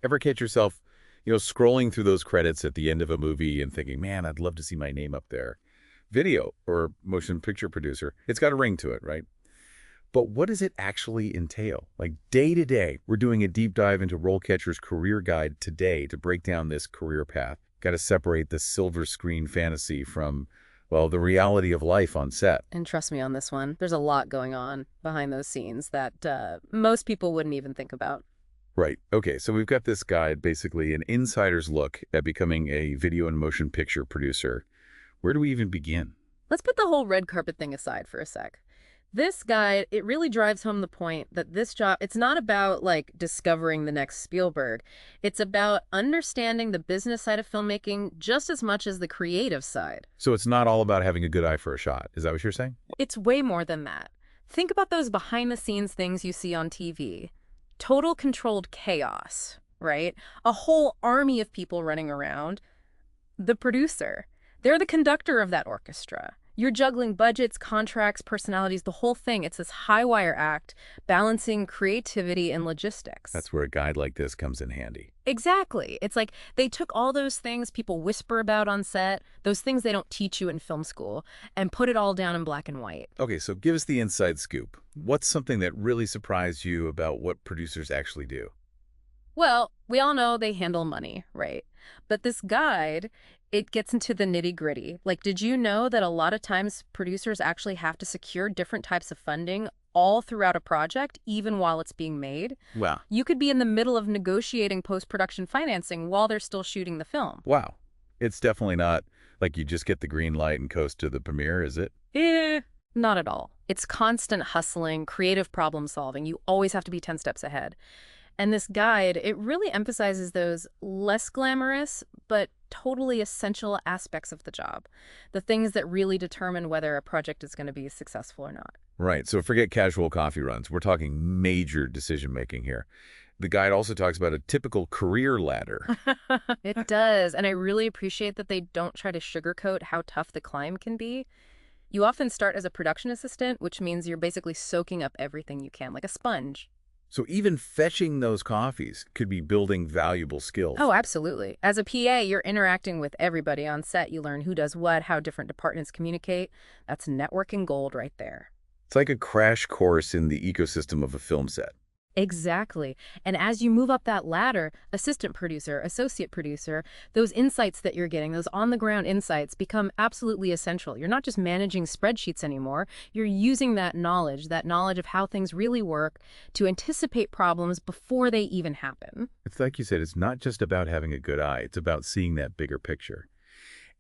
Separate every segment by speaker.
Speaker 1: Ever catch yourself, scrolling through those credits at the end of a movie and thinking, man, I'd love to see my name up there. Video or motion picture producer, it's got a ring to it, right? But what does it actually entail? Like day to day, we're doing a deep dive into RoleCatcher's career guide today to break down this career path. Got to separate the silver screen fantasy from, well, the reality of life on set.
Speaker 2: And trust me on this one, there's a lot going on behind those scenes that most people wouldn't even think about.
Speaker 1: Right. Okay, so we've got this guide, basically an insider's look at becoming a video and motion picture producer. Where do we even begin?
Speaker 2: Let's put the whole red carpet thing aside for a sec. This guide, it really drives home the point that this job, it's not about like discovering the next Spielberg. It's about understanding the business side of filmmaking just as much as the creative side.
Speaker 1: So it's not all about having a good eye for a shot. Is that what you're saying?
Speaker 2: It's way more than that. Think about those behind the scenes things you see on TV. Total controlled chaos, right? A whole army of people running around. The producer, they're the conductor of that orchestra. You're juggling budgets, contracts, personalities, the whole thing. It's this high wire act balancing creativity and logistics.
Speaker 1: That's where a guide like this comes in handy.
Speaker 2: Exactly. It's like they took all those things people whisper about on set, those things they don't teach you in film school, and put it all down in black and white.
Speaker 1: Okay, so give us the inside scoop. What's something that really surprised you about what producers actually do?
Speaker 2: Well, we all know they handle money, right? But this guide, it gets into the nitty-gritty. Like, did you know that a lot of times producers actually have to secure different types of funding all throughout a project, even while it's being made?
Speaker 1: Wow.
Speaker 2: You could be in the middle of negotiating post-production financing while they're still shooting the film.
Speaker 1: Wow. It's definitely not like you just get the green light and coast to the premiere, is it?
Speaker 2: Not at all. It's constant hustling, creative problem solving. You always have to be 10 steps ahead. And this guide, it really emphasizes those less glamorous but totally essential aspects of the job, the things that really determine whether a project is going to be successful or not.
Speaker 1: Right, so forget casual coffee runs. We're talking major decision-making here. The guide also talks about a typical career ladder.
Speaker 2: It does, and I really appreciate that they don't try to sugarcoat how tough the climb can be. You often start as a production assistant, which means you're basically soaking up everything you can, like a sponge.
Speaker 1: So even fetching those coffees could be building valuable skills.
Speaker 2: Oh, absolutely. As a PA, you're interacting with everybody on set. You learn who does what, how different departments communicate. That's networking gold right there.
Speaker 1: It's like a crash course in the ecosystem of a film set.
Speaker 2: Exactly. And as you move up that ladder, assistant producer, associate producer, those insights that you're getting, those on-the-ground insights become absolutely essential. You're not just managing spreadsheets anymore. You're using that knowledge of how things really work to anticipate problems before they even happen.
Speaker 1: It's like you said, it's not just about having a good eye. It's about seeing that bigger picture.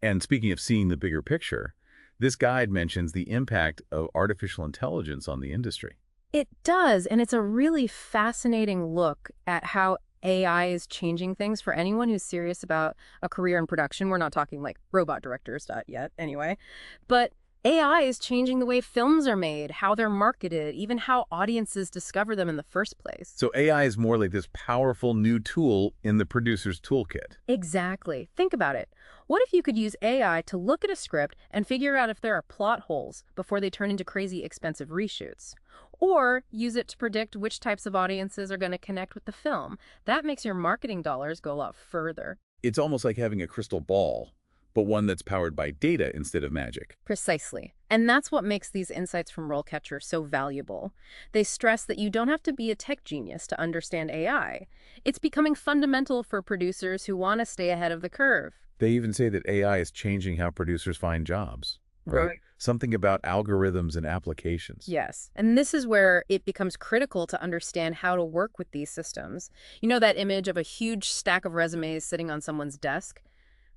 Speaker 1: And speaking of seeing the bigger picture, this guide mentions the impact of artificial intelligence on the industry.
Speaker 2: It does, and it's a really fascinating look at how AI is changing things for anyone who's serious about a career in production. We're not talking like robot directors yet, anyway. But AI is changing the way films are made, how they're marketed, even how audiences discover them in the first place.
Speaker 1: So AI is more like this powerful new tool in the producer's toolkit.
Speaker 2: Exactly. Think about it. What if you could use AI to look at a script and figure out if there are plot holes before they turn into crazy expensive reshoots? Or use it to predict which types of audiences are going to connect with the film. That makes your marketing dollars go a lot further.
Speaker 1: It's almost like having a crystal ball, but one that's powered by data instead of magic.
Speaker 2: Precisely. And that's what makes these insights from RoleCatcher so valuable. They stress that you don't have to be a tech genius to understand AI. It's becoming fundamental for producers who want to stay ahead of the curve.
Speaker 1: They even say that AI is changing how producers find jobs.
Speaker 2: Right.
Speaker 1: Something about algorithms and applications.
Speaker 2: Yes. And this is where it becomes critical to understand how to work with these systems. You know that image of a huge stack of resumes sitting on someone's desk?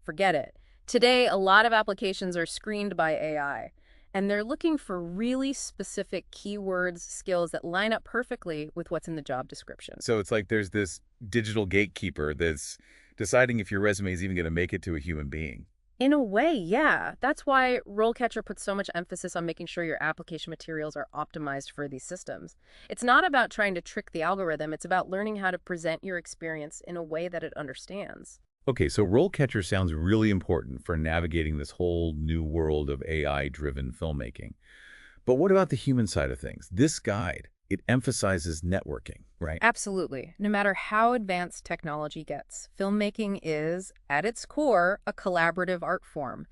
Speaker 2: Forget it. Today, a lot of applications are screened by AI, and they're looking for really specific keywords, skills that line up perfectly with what's in the job description.
Speaker 1: So it's like there's this digital gatekeeper that's deciding if your resume is even going to make it to a human being.
Speaker 2: In a way, yeah. That's why RoleCatcher puts so much emphasis on making sure your application materials are optimized for these systems. It's not about trying to trick the algorithm. It's about learning how to present your experience in a way that it understands.
Speaker 1: Okay, so RoleCatcher sounds really important for navigating this whole new world of AI-driven filmmaking. But what about the human side of things? This guide, it emphasizes networking, right?
Speaker 2: Absolutely. No matter how advanced technology gets, filmmaking is, at its core, a collaborative art form.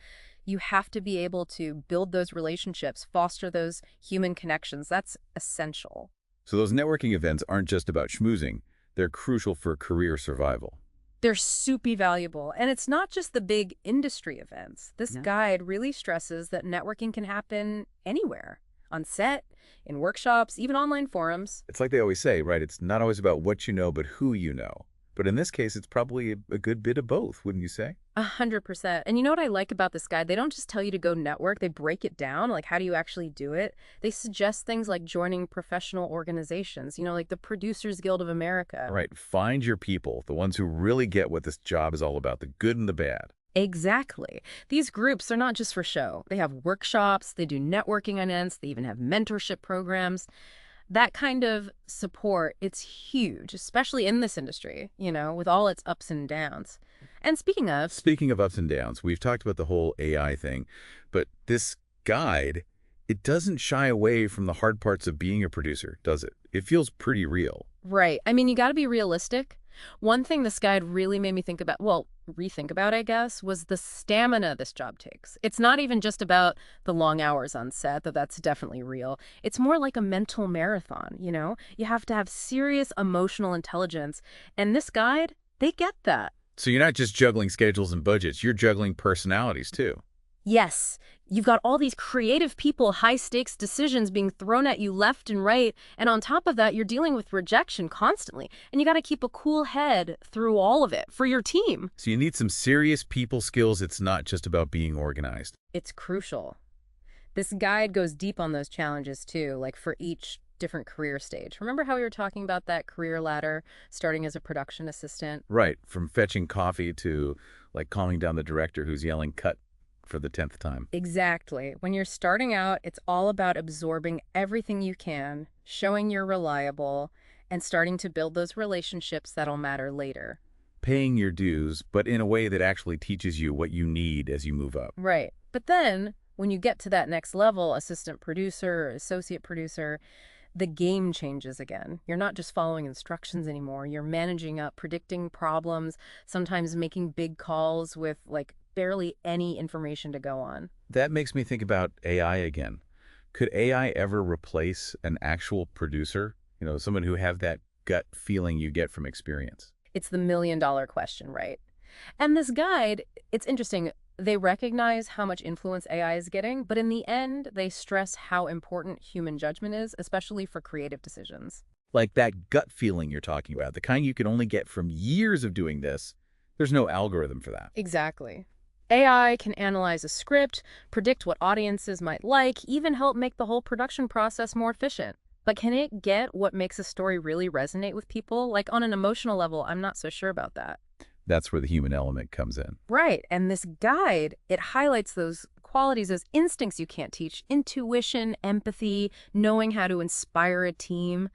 Speaker 2: You have to be able to build those relationships, foster those human connections. That's essential.
Speaker 1: So those networking events aren't just about schmoozing. They're crucial for career survival.
Speaker 2: They're super valuable. And it's not just the big industry events. This
Speaker 1: No.
Speaker 2: guide really stresses that networking can happen anywhere, on set, in workshops, even online forums.
Speaker 1: It's like they always say, right? It's not always about what you know, but who you know. But in this case, it's probably a good bit of both, wouldn't you say?
Speaker 2: 100%. And you know what I like about this guide? They don't just tell you to go network, they break it down. Like, how do you actually do it? They suggest things like joining professional organizations, like the Producers Guild of America.
Speaker 1: Right. Find your people, the ones who really get what this job is all about, the good and the bad.
Speaker 2: Exactly. These groups are not just for show. They have workshops, they do networking events, they even have mentorship programs. That kind of support, it's huge, especially in this industry, with all its ups and downs. And
Speaker 1: Speaking of ups and downs, we've talked about the whole AI thing, but this guide, it doesn't shy away from the hard parts of being a producer, does it? It feels pretty real.
Speaker 2: right. I mean, you got to be realistic. One thing this guide really made me think about, well, rethink about, I guess, was the stamina this job takes. It's not even just about the long hours on set, though that's definitely real. It's more like a mental marathon. You have to have serious emotional intelligence. And this guide, they get that.
Speaker 1: So you're not just juggling schedules and budgets, you're juggling personalities too.
Speaker 2: Yes, you've got all these creative people, high-stakes decisions being thrown at you left and right, and on top of that, you're dealing with rejection constantly, and you got to keep a cool head through all of it for your team.
Speaker 1: So you need some serious people skills. It's not just about being organized.
Speaker 2: It's crucial. This guide goes deep on those challenges too, like for each different career stage. Remember how we were talking about that career ladder, starting as a production assistant?
Speaker 1: Right, from fetching coffee to like calming down the director who's yelling cut for the 10th time.
Speaker 2: Exactly. When you're starting out, it's all about absorbing everything you can, showing you're reliable, and starting to build those relationships that'll matter later.
Speaker 1: Paying your dues, but in a way that actually teaches you what you need as you move up.
Speaker 2: Right. But then, when you get to that next level, assistant producer or associate producer, the game changes again. You're not just following instructions anymore. You're managing up, predicting problems, sometimes making big calls with barely any information to go on.
Speaker 1: That makes me think about AI again. Could AI ever replace an actual producer? Someone who have that gut feeling you get from experience.
Speaker 2: It's the million-dollar question, right? And this guide, it's interesting. They recognize how much influence AI is getting, but in the end, they stress how important human judgment is, especially for creative decisions.
Speaker 1: Like that gut feeling you're talking about, the kind you can only get from years of doing this. There's no algorithm for that.
Speaker 2: Exactly. AI can analyze a script, predict what audiences might like, even help make the whole production process more efficient. But can it get what makes a story really resonate with people? Like on an emotional level, I'm not so sure about that.
Speaker 1: That's where the human element comes in.
Speaker 2: Right. And this guide, it highlights those qualities, those instincts you can't teach: intuition, empathy, knowing how to inspire a team.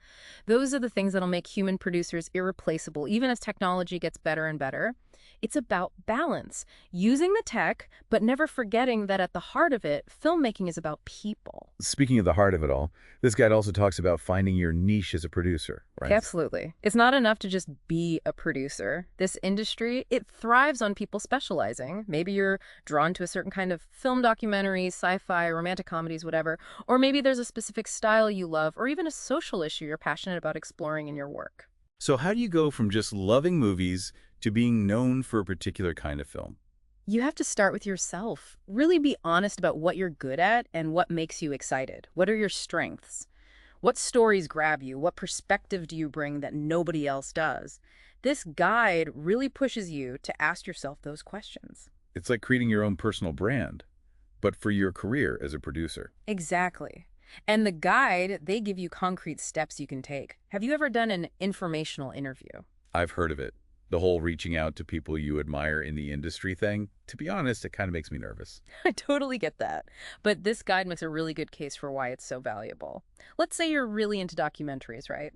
Speaker 2: Those are the things that'll make human producers irreplaceable, even as technology gets better and better. It's about balance, using the tech, but never forgetting that at the heart of it, filmmaking is about people.
Speaker 1: Speaking of the heart of it all, this guide also talks about finding your niche as a producer, right?
Speaker 2: Absolutely. It's not enough to just be a producer. This industry, it thrives on people specializing. Maybe you're drawn to a certain kind of film documentaries, sci-fi, romantic comedies, whatever. Or maybe there's a specific style you love, or even a social issue you're passionate about exploring in your work.
Speaker 1: So how do you go from just loving movies to being known for a particular kind of film?
Speaker 2: You have to start with yourself. Really be honest about what you're good at and what makes you excited. What are your strengths? What stories grab you? What perspective do you bring that nobody else does? This guide really pushes you to ask yourself those questions.
Speaker 1: It's like creating your own personal brand, but for your career as a producer.
Speaker 2: Exactly. And the guide, they give you concrete steps you can take. Have you ever done an informational interview?
Speaker 1: I've heard of it. The whole reaching out to people you admire in the industry thing. To be honest, it kind of makes me nervous.
Speaker 2: I totally get that. But this guide makes a really good case for why it's so valuable. Let's say you're really into documentaries, right?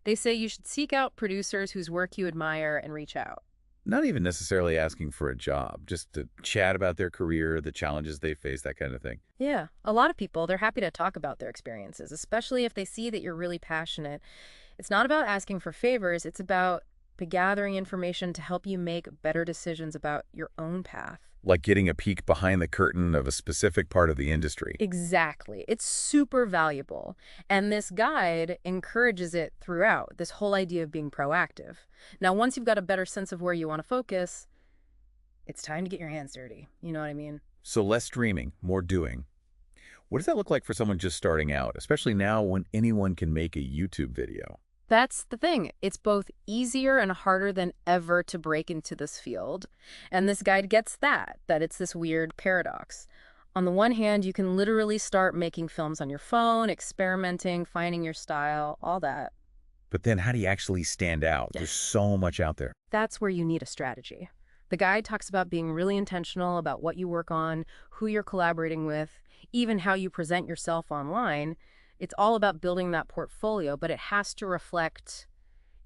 Speaker 2: They say you should seek out producers whose work you admire and reach out.
Speaker 1: Not even necessarily asking for a job, just to chat about their career, the challenges they face, that kind of thing.
Speaker 2: Yeah, a lot of people, they're happy to talk about their experiences, especially if they see that you're really passionate. It's not about asking for favors, it's about gathering information to help you make better decisions about your own path.
Speaker 1: Like getting a peek behind the curtain of a specific part of the industry.
Speaker 2: Exactly. It's super valuable. And this guide encourages it throughout, this whole idea of being proactive. Now, once you've got a better sense of where you want to focus, it's time to get your hands dirty. You know what I mean?
Speaker 1: So less dreaming, more doing. What does that look like for someone just starting out, especially now when anyone can make a YouTube video?
Speaker 2: That's the thing. It's both easier and harder than ever to break into this field. And this guide gets that it's this weird paradox. On the one hand, you can literally start making films on your phone, experimenting, finding your style, all that.
Speaker 1: But then how do you actually stand out? There's so much out there.
Speaker 2: That's where you need a strategy. The guide talks about being really intentional about what you work on, who you're collaborating with, even how you present yourself online. It's all about building that portfolio, but it has to reflect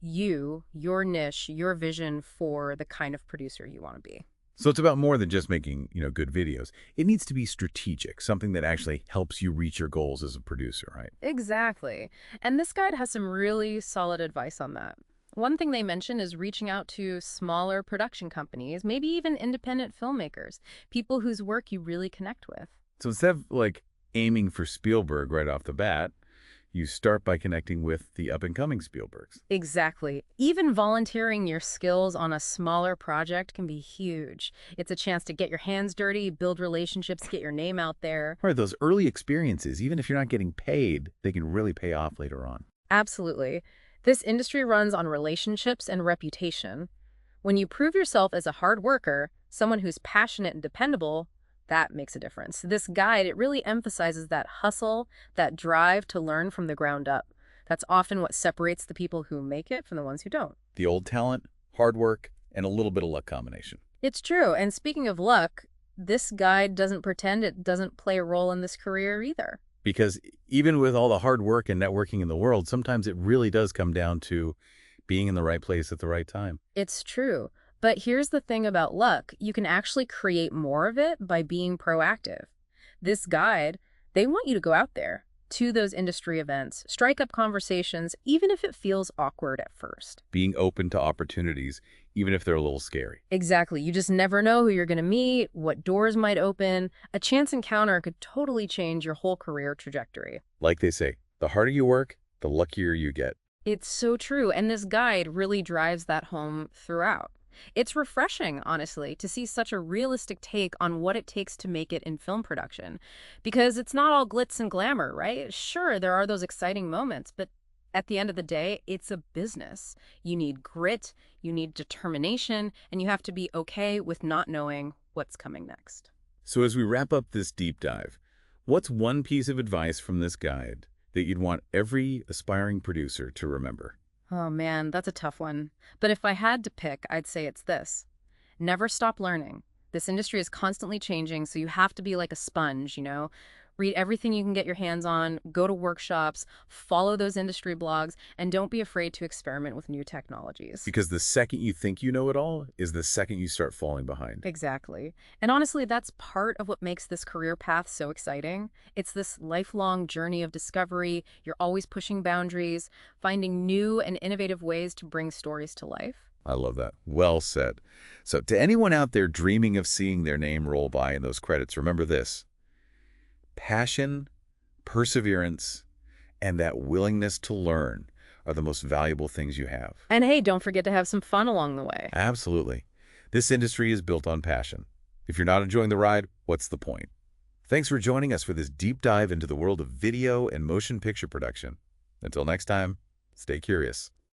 Speaker 2: you, your niche, your vision for the kind of producer you want to be.
Speaker 1: So it's about more than just making, good videos. It needs to be strategic, something that actually helps you reach your goals as a producer, right?
Speaker 2: Exactly. And this guide has some really solid advice on that. One thing they mention is reaching out to smaller production companies, maybe even independent filmmakers, people whose work you really connect with.
Speaker 1: So instead of aiming for Spielberg right off the bat, you start by connecting with the up-and-coming Spielbergs.
Speaker 2: Exactly. Even volunteering your skills on a smaller project can be huge. It's a chance to get your hands dirty, build relationships, get your name out there.
Speaker 1: Right, those early experiences, even if you're not getting paid, they can really pay off later on.
Speaker 2: Absolutely. This industry runs on relationships and reputation. When you prove yourself as a hard worker, someone who's passionate and dependable, that makes a difference. This guide, it really emphasizes that hustle, that drive to learn from the ground up. That's often what separates the people who make it from the ones who don't.
Speaker 1: The old talent, hard work, and a little bit of luck combination.
Speaker 2: It's true. And speaking of luck, this guide doesn't pretend it doesn't play a role in this career either.
Speaker 1: Because even with all the hard work and networking in the world, sometimes it really does come down to being in the right place at the right time.
Speaker 2: It's true. But here's the thing about luck. You can actually create more of it by being proactive. This guide, they want you to go out there to those industry events, strike up conversations, even if it feels awkward at first.
Speaker 1: Being open to opportunities, even if they're a little scary.
Speaker 2: Exactly. You just never know who you're going to meet, what doors might open. A chance encounter could totally change your whole career trajectory.
Speaker 1: Like they say, the harder you work, the luckier you get.
Speaker 2: It's so true. And this guide really drives that home throughout. It's refreshing, honestly, to see such a realistic take on what it takes to make it in film production. Because it's not all glitz and glamour, right? Sure, there are those exciting moments, but at the end of the day, it's a business. You need grit, you need determination, and you have to be okay with not knowing what's coming next.
Speaker 1: So as we wrap up this deep dive, what's one piece of advice from this guide that you'd want every aspiring producer to remember?
Speaker 2: Oh man, that's a tough one. But if I had to pick, I'd say it's this. Never stop learning. This industry is constantly changing, so you have to be like a sponge, Read everything you can get your hands on, go to workshops, follow those industry blogs, and don't be afraid to experiment with new technologies.
Speaker 1: Because the second you think you know it all is the second you start falling behind.
Speaker 2: Exactly. And honestly, that's part of what makes this career path so exciting. It's this lifelong journey of discovery. You're always pushing boundaries, finding new and innovative ways to bring stories to life.
Speaker 1: I love that. Well said. So to anyone out there dreaming of seeing their name roll by in those credits, remember this. Passion, perseverance, and that willingness to learn are the most valuable things you have.
Speaker 2: And hey, don't forget to have some fun along the way.
Speaker 1: Absolutely. This industry is built on passion. If you're not enjoying the ride, what's the point? Thanks for joining us for this deep dive into the world of video and motion picture production. Until next time, stay curious.